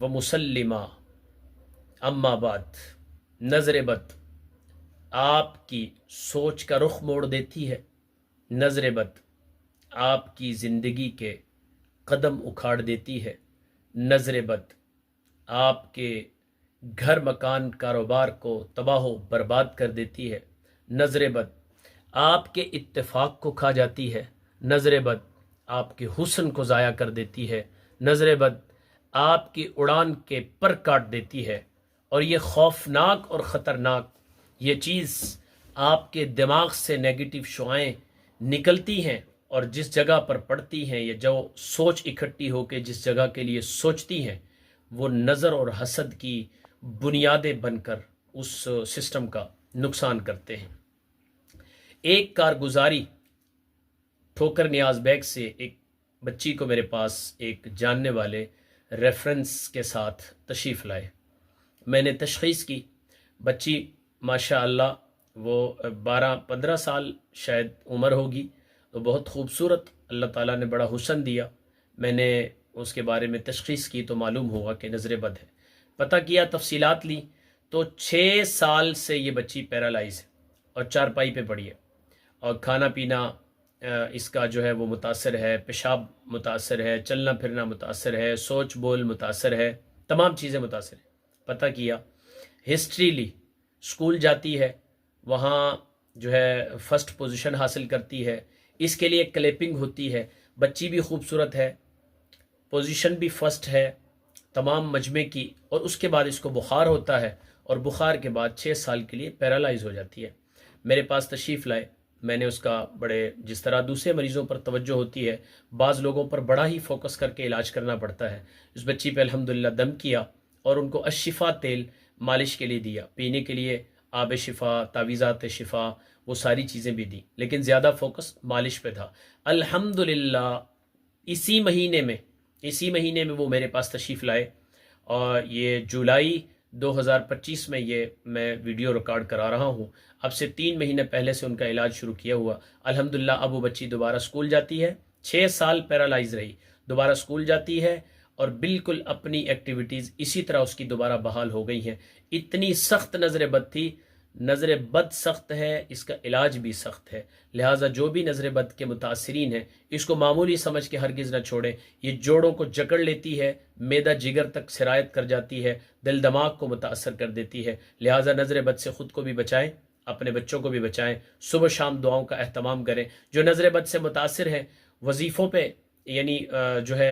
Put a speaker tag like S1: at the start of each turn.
S1: و مسلمہ اما بعد، نظر بد آپ کی سوچ کا رخ موڑ دیتی ہے۔ نظر بد آپ کی زندگی کے قدم اکھاڑ دیتی ہے۔ نظر بد آپ کے گھر مکان کاروبار کو تباہ و برباد کر دیتی ہے۔ نظر بد آپ کے اتفاق کو کھا جاتی ہے۔ نظر بد آپ کے حسن کو ضائع کر دیتی ہے۔ نظر بد آپ کی اڑان کے پر کاٹ دیتی ہے۔ اور یہ خوفناک اور خطرناک یہ چیز آپ کے دماغ سے نیگیٹو شعائیں نکلتی ہیں اور جس جگہ پر پڑتی ہیں، یہ جو سوچ اکٹھی ہو کے جس جگہ کے لیے سوچتی ہیں، وہ نظر اور حسد کی بنیادیں بن کر اس سسٹم کا نقصان کرتے ہیں۔ ایک کارگزاری ٹھوکر نیاز بیگ سے ایک بچی کو میرے پاس ایک جاننے والے ریفرنس کے ساتھ تشریف لائے۔ میں نے تشخیص کی، بچی ماشاء اللہ وہ 12-15 سال شاید عمر ہوگی، تو بہت خوبصورت، اللہ تعالیٰ نے بڑا حسن دیا۔ میں نے اس کے بارے میں تشخیص کی تو معلوم ہوا کہ نظر بد ہے۔ پتہ کیا، تفصیلات لی تو 6 سال سے یہ بچی پیرالائز ہے اور چارپائی پہ پڑی ہے، اور کھانا پینا اس کا جو ہے وہ متاثر ہے، پیشاب متاثر ہے، چلنا پھرنا متاثر ہے، سوچ بول متاثر ہے، تمام چیزیں متاثر ہیں۔ پتہ کیا، ہسٹری لی، اسکول جاتی ہے، وہاں جو ہے فرسٹ پوزیشن حاصل کرتی ہے، اس کے لیے کلیپنگ ہوتی ہے، بچی بھی خوبصورت ہے، پوزیشن بھی فرسٹ ہے تمام مجمع کی، اور اس کے بعد اس کو بخار ہوتا ہے، اور بخار کے بعد 6 سال کے لیے پیرالائز ہو جاتی ہے۔ میرے پاس تشریف لائے، میں نے اس کا بڑے، جس طرح دوسرے مریضوں پر توجہ ہوتی ہے، بعض لوگوں پر بڑا ہی فوکس کر کے علاج کرنا پڑتا ہے، اس بچی پہ الحمدللہ دم کیا اور ان کو الشفا تیل مالش کے لیے دیا، پینے کے لیے آب شفا، تعویذات شفا، وہ ساری چیزیں بھی دی، لیکن زیادہ فوکس مالش پہ تھا۔ الحمدللہ اسی مہینے میں وہ میرے پاس تشریف لائے، اور یہ جولائی 2025 میں یہ میں ویڈیو ریکارڈ کرا رہا ہوں، اب سے 3 مہینے پہلے سے ان کا علاج شروع کیا ہوا۔ الحمدللہ اب وہ بچی دوبارہ اسکول جاتی ہے، 6 سال پیرالائز رہی، دوبارہ اسکول جاتی ہے، اور بالکل اپنی ایکٹیویٹیز اسی طرح اس کی دوبارہ بحال ہو گئی ہیں۔ اتنی سخت نظر بد تھی، نظر بد سخت ہے، اس کا علاج بھی سخت ہے، لہٰذا جو بھی نظر بد کے متاثرین ہیں اس کو معمولی سمجھ کے ہرگز نہ چھوڑیں۔ یہ جوڑوں کو جکڑ لیتی ہے، معدہ جگر تک سرایت کر جاتی ہے، دل دماغ کو متاثر کر دیتی ہے، لہٰذا نظر بد سے خود کو بھی بچائیں، اپنے بچوں کو بھی بچائیں، صبح شام دعاؤں کا اہتمام کریں۔ جو نظر بد سے متاثر ہیں، وظیفوں پہ یعنی جو ہے